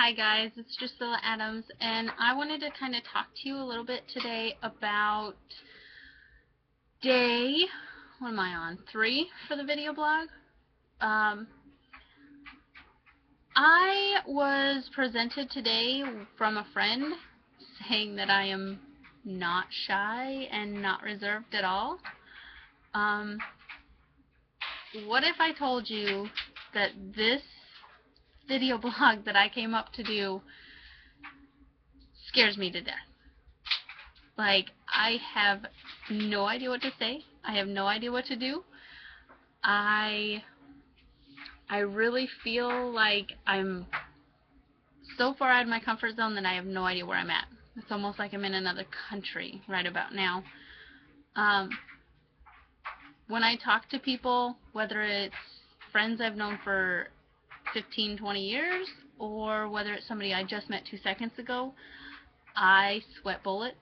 Hi guys, it's Drusilla Adams, and I wanted to kind of talk to you a little bit today about day, what am I on, 3 for the video blog. I was presented today from a friend saying that I am not shy and not reserved at all. What if I told you that this video blog that I came up to do scares me to death? Like, I have no idea what to say. I have no idea what to do. I really feel like I'm so far out of my comfort zone that I have no idea where I'm at. It's almost like I'm in another country right about now. When I talk to people, whether it's friends I've known for 15, 20 years, or whether it's somebody I just met 2 seconds ago, I sweat bullets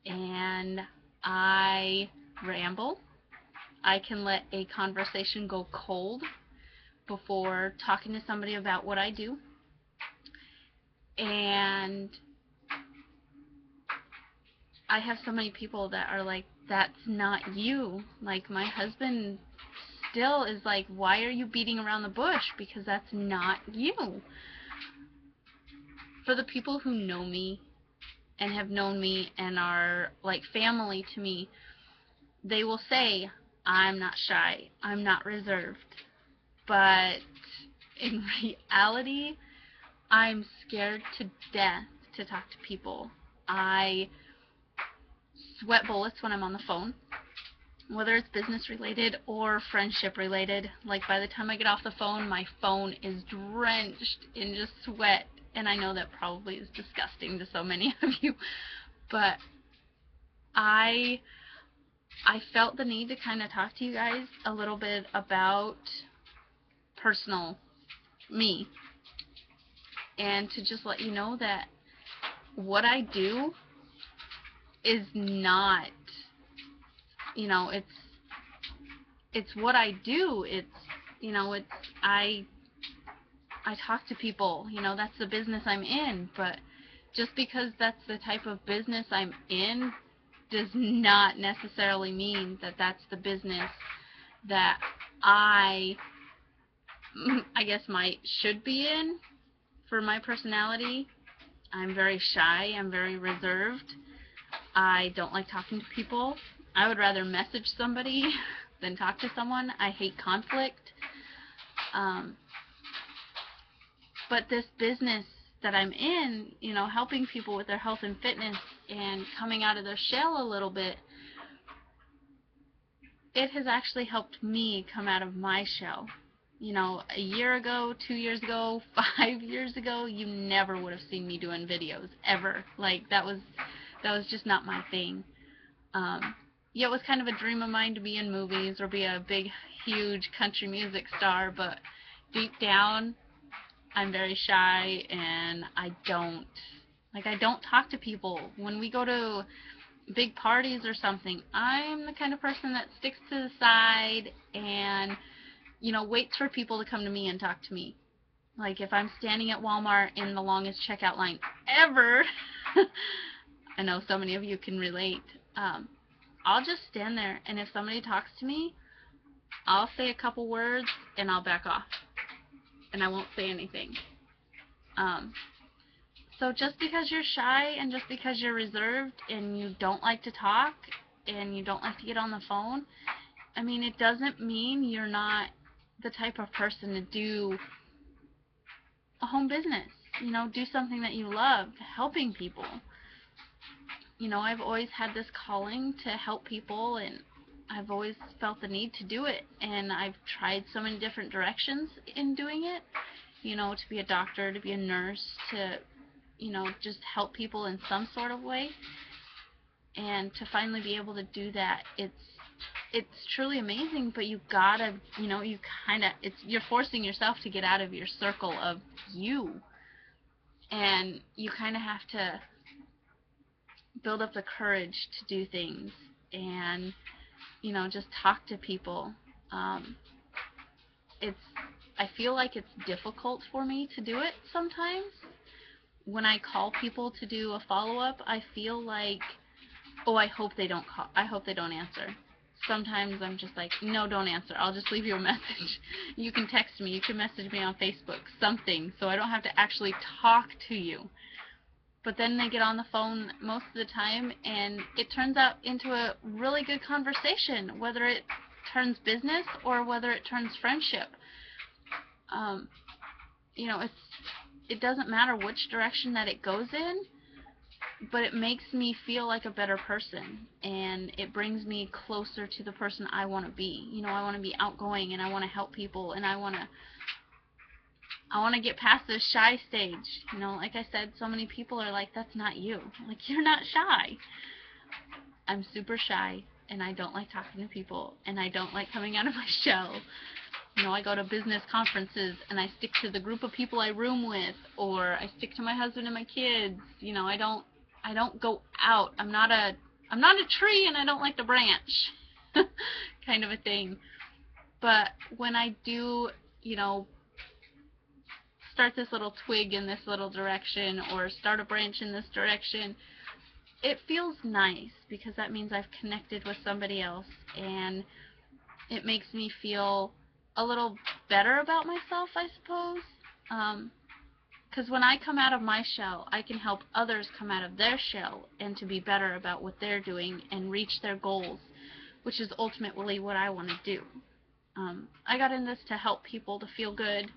and I ramble. I can let a conversation go cold before talking to somebody about what I do. And I have so many people that are like, that's not you. Like, my husband still is like, why are you beating around the bush? Because that's not you. For the people who know me and have known me and are like family to me, they will say, I'm not shy, I'm not reserved. But in reality, I'm scared to death to talk to people. I sweat bullets when I'm on the phone, whether it's business related or friendship related. Like, by the time I get off the phone, my phone is drenched in just sweat. And I know that probably is disgusting to so many of you, but I felt the need to kind of talk to you guys a little bit about personal me, and to just let you know that what I do is not, it's what I do. It's, I talk to people, that's the business I'm in. But just because that's the type of business I'm in does not necessarily mean that that's the business that I guess should be in. For my personality, I'm very shy, I'm very reserved. I don't like talking to people. I would rather message somebody than talk to someone. I hate conflict. But this business that I'm in, helping people with their health and fitness and coming out of their shell a little bit, it has actually helped me come out of my shell. A year ago, 2 years ago, 5 years ago, you never would have seen me doing videos, ever. Like, that was just not my thing. Yeah, it was kind of a dream of mine to be in movies or be a big, huge country music star, but deep down, I'm very shy, and I don't talk to people. When we go to big parties or something, I'm the kind of person that sticks to the side and waits for people to come to me and talk to me. Like, if I'm standing at Walmart in the longest checkout line ever, I know so many of you can relate, I'll just stand there, and if somebody talks to me, I'll say a couple words, and I'll back off, and I won't say anything. So just because you're shy and just because you're reserved and you don't like to talk and you don't like to get on the phone, I mean, it doesn't mean you're not the type of person to do a home business. Do something that you love, helping people. I've always had this calling to help people, and I've always felt the need to do it, and I've tried so many different directions in doing it, to be a doctor, to be a nurse, to, just help people in some sort of way. And to finally be able to do that, it's truly amazing. But you gotta, you're forcing yourself to get out of your circle of you, and you kind of have to build up the courage to do things and, just talk to people. I feel like it's difficult for me to do it sometimes, when I call people to do a follow-up, I feel like, oh, I hope they don't call. I hope they don't answer. Sometimes I'm just like, no, don't answer. I'll just leave you a message. You can text me. You can message me on Facebook. Something. So I don't have to actually talk to you. But then they get on the phone most of the time, and it turns out into a really good conversation, whether it turns business or whether it turns friendship. You know, it doesn't matter which direction that it goes in, but it makes me feel like a better person, and it brings me closer to the person I want to be. You know, I want to be outgoing, and I want to help people, and I want to get past this shy stage. You know, like I said, so many people are like, that's not you. Like, you're not shy. I'm super shy, and I don't like talking to people, and I don't like coming out of my shell. You know, I go to business conferences, and I stick to the group of people I room with, or I stick to my husband and my kids. You know, I don't go out. I'm not a tree, and I don't like to branch, kind of a thing. But when I do, you know, start this little twig in this little direction, or start a branch in this direction, it feels nice, because that means I've connected with somebody else, and it makes me feel a little better about myself, I suppose. Because when I come out of my shell, I can help others come out of their shell and to be better about what they're doing and reach their goals, which is ultimately what I want to do. I got in this to help people to feel good.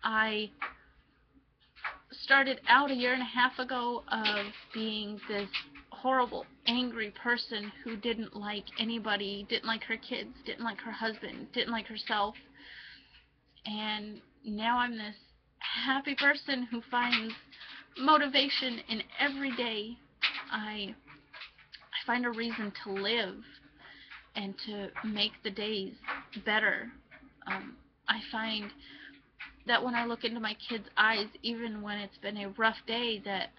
I started out a year and a half ago of being this horrible, angry person who didn't like anybody, didn't like her kids, didn't like her husband, didn't like herself. And now I'm this happy person who finds motivation in every day. I find a reason to live and to make the days better. I find that when I look into my kids' eyes, even when it's been a rough day, that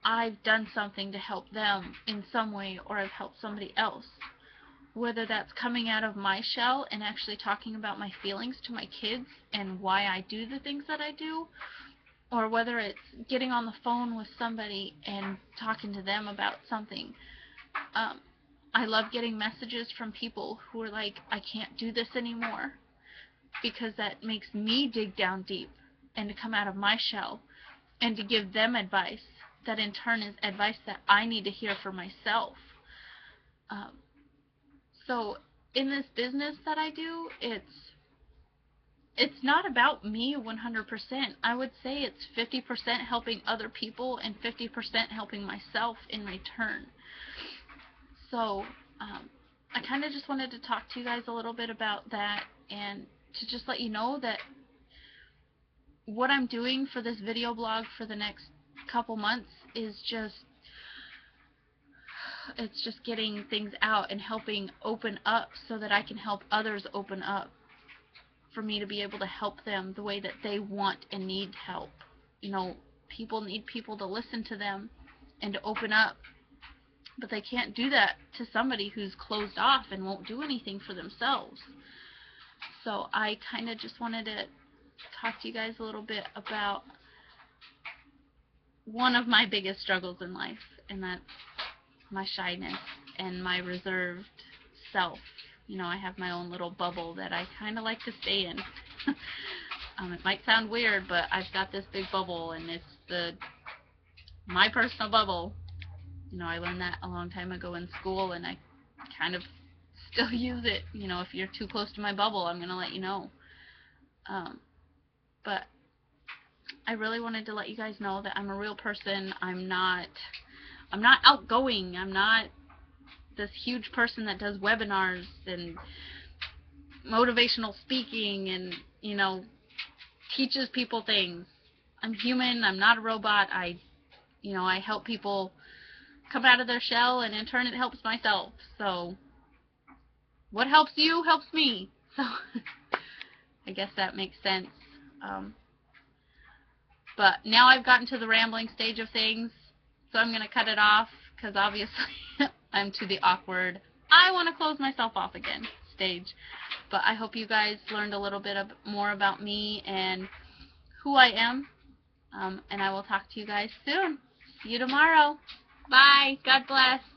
I've done something to help them in some way, or I've helped somebody else. Whether that's coming out of my shell and actually talking about my feelings to my kids and why I do the things that I do, or whether it's getting on the phone with somebody and talking to them about something. I love getting messages from people who are like, I can't do this anymore, because that makes me dig down deep and to come out of my shell and to give them advice that in turn is advice that I need to hear for myself. So in this business that I do, it's not about me 100%. I would say it's 50% helping other people and 50% helping myself in return. So I kind of just wanted to talk to you guys a little bit about that, and to just let you know that what I'm doing for this video blog for the next couple months is it's just getting things out and helping open up so that I can help others open up, for me to be able to help them the way that they want and need help. You know, people need people to listen to them and to open up, but they can't do that to somebody who's closed off and won't do anything for themselves. So I kind of just wanted to talk to you guys a little bit about one of my biggest struggles in life, and that's my shyness and my reserved self. You know, I have my own little bubble that I kind of like to stay in. It might sound weird, but I've got this big bubble, and it's my personal bubble. You know, I learned that a long time ago in school, and I kind of still use it. You know, if you're too close to my bubble, I'm going to let you know. But I really wanted to let you guys know that I'm a real person. I'm not outgoing. I'm not this huge person that does webinars and motivational speaking and, you know, teaches people things. I'm human. I'm not a robot. I help people come out of their shell, and in turn it helps myself. So what helps you helps me. So I guess that makes sense. But now I've gotten to the rambling stage of things, so I'm going to cut it off, because obviously I'm to the awkward, I want to close myself off again stage. But I hope you guys learned a little bit more about me and who I am. And I will talk to you guys soon. See you tomorrow. Bye. God bless.